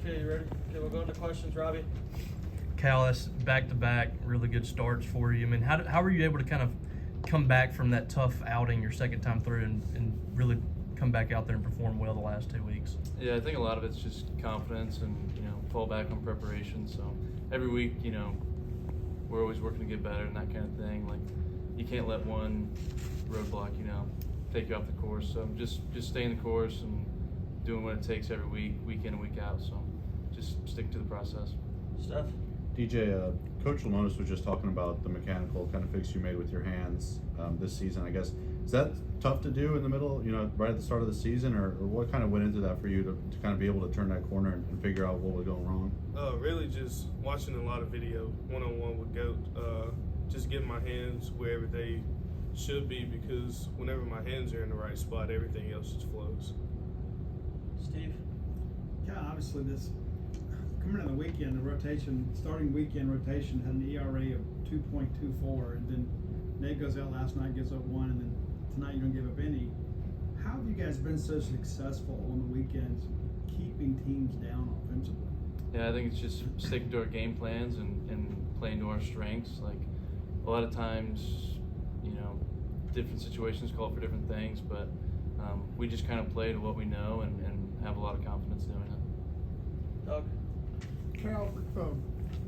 Okay, you ready? Okay, we'll go into questions, Robbie. Khal, that's back-to-back really good starts for you. I mean, how were you able to kind of come back from that tough outing your second time through and really come back out there and perform well the last 2 weeks? Yeah, I think a lot of it's just confidence and, fall back on preparation. So every week, we're always working to get better and that kind of thing. Like, you can't let one roadblock, take you off the course. So just staying the course and doing what it takes every week, week in and week out. So just stick to the process. Steph? DJ, Coach Lonis was just talking about the mechanical kind of fix you made with your hands this season. I guess, is that tough to do in the middle, right at the start of the season, or what kind of went into that for you to kind of be able to turn that corner and figure out what was going wrong? Really just watching a lot of video, one-on-one with GOAT, just getting my hands wherever they should be, because whenever my hands are in the right spot, everything else just flows. Steve? Yeah, obviously this coming in the weekend, starting weekend rotation had an ERA of 2.24, and then Nate goes out last night, gives up 1, and then tonight you don't give up any. How have you guys been so successful on the weekends keeping teams down offensively? Yeah, I think it's just sticking to our game plans and playing to our strengths. Like, a lot of times, different situations call for different things, but we just kind of play to what we know and have a lot of confidence doing it. Doug? Khal,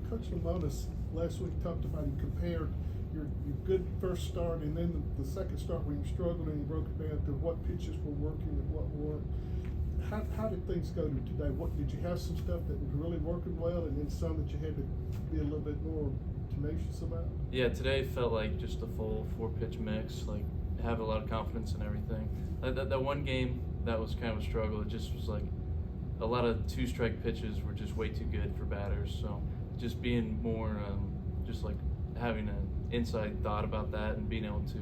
Coach Lamonis last week talked about, he compared your good first start and then the second start when you struggled, and he broke it down to what pitches were working and what weren't. How did things go today? What did you have some stuff that was really working well, and then some that you had to be a little bit more tenacious about? Yeah, today felt like just a full 4-pitch mix. Like, have a lot of confidence in everything. That one game that was kind of a struggle. It just was like a lot of 2-strike pitches were just way too good for batters. So just being more, just like having an inside thought about that and being able to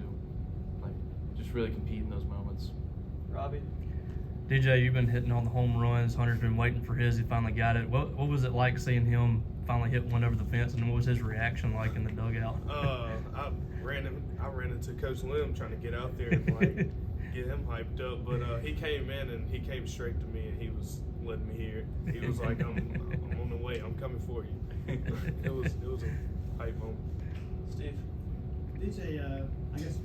like just really compete in those moments. Robbie? DJ, you've been hitting all the home runs. Hunter's been waiting for his. He finally got it. What was it like seeing him finally hit one over the fence, and what was his reaction like in the dugout? I ran into Coach Lim trying to get out there and get him hyped up, but he came in and he came straight to me and he was letting me hear it. He was like, I'm on the way. I'm coming for you. It was a hype moment. Steve? DJ, I guess,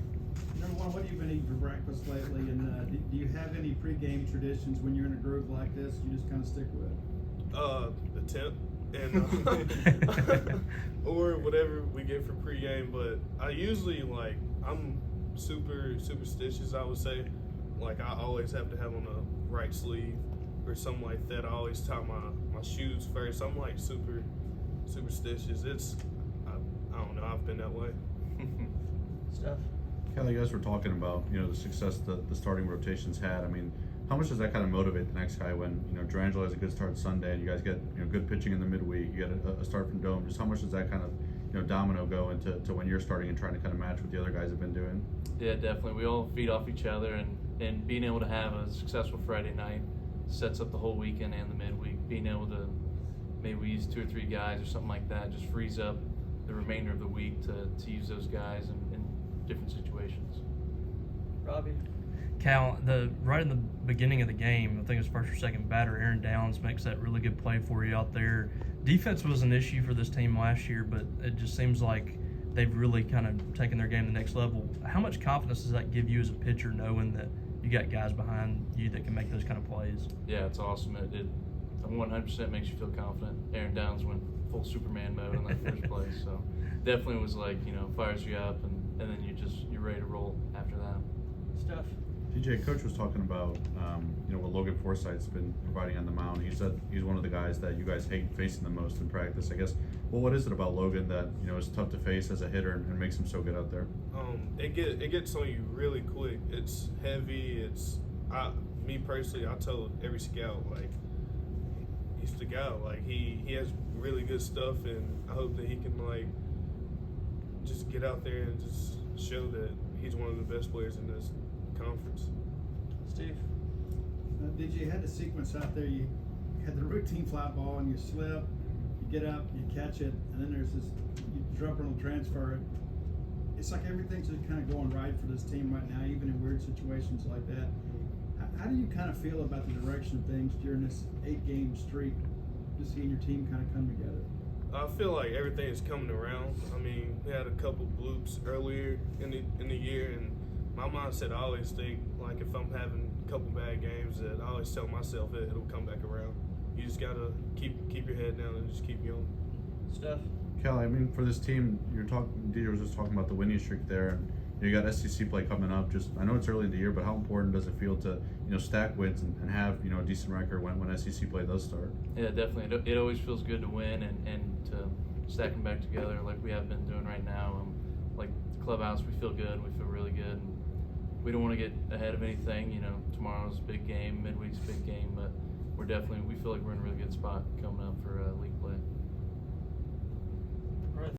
number one, what have you been eating for breakfast lately, and do you have any pregame traditions when you're in a groove like this you just kind of stick with? The tip and or whatever we get for pregame, but I usually I'm super superstitious, I would say. Like, I always have to have on the right sleeve or something like that. I always tie my shoes first. I'm like super superstitious. I don't know, I've been that way. Steph? Khal, you guys were talking about, the success that the starting rotations had. I mean, how much does that kind of motivate the next guy when, Durangelo has a good start Sunday and you guys get, good pitching in the midweek, you get a start from Dome. Just how much does that kind of, domino go into when you're starting and trying to kind of match what the other guys have been doing? Yeah, definitely. We all feed off each other, and being able to have a successful Friday night sets up the whole weekend and the midweek. Being able to, maybe we use 2 or 3 guys or something like that, just frees up the remainder of the week to use those guys in different situations. Robbie? Khal, right in the beginning of the game, I think it was first or second batter, Aaron Downs makes that really good play for you out there. Defense was an issue for this team last year, but it just seems like they've really kind of taken their game to the next level. How much confidence does that give you as a pitcher, knowing that you got guys behind you that can make those kind of plays? Yeah, it's awesome. It 100% makes you feel confident. Aaron Downs went full Superman mode on that first play, so definitely was like, fires you up, and then you're ready to roll after that. Steph? DJ, Coach was talking about, what Logan Forsythe's been providing on the mound. He said he's one of the guys that you guys hate facing the most in practice. I guess, what is it about Logan that, is tough to face as a hitter and makes him so good out there? It gets on you really quick. It's heavy. Me personally, I tell every scout, like, he's the guy. Like, he has really good stuff, and I hope that he can, just get out there and just show that he's one of the best players in this conference. Steve? DJ, you had the sequence out there. You had the routine fly ball, and you slip, you get up, you catch it, and then there's this, you drop it on the transfer. It's like everything's just kind of going right for this team right now, even in weird situations like that. How do you kind of feel about the direction of things during this 8-game streak just seeing your team kind of come together? I feel like everything is coming around. I mean, we had a couple bloops earlier in the year, and my mindset, I always think, like, if I'm having a couple bad games, that I always tell myself it'll come back around. You just gotta keep your head down and just keep going. Steph. Khal, I mean, for this team, Dieter was just talking about the winning streak there, and you got SEC play coming up. Just, I know it's early in the year, but how important does it feel to, stack wins and have, a decent record when SEC play does start? Yeah, definitely. It always feels good to win and to stack them back together like we have been doing right now. Like clubhouse, we feel good. We feel really good. And we don't want to get ahead of anything. Tomorrow's a big game, midweek's a big game, but we feel like we're in a really good spot coming up for league play.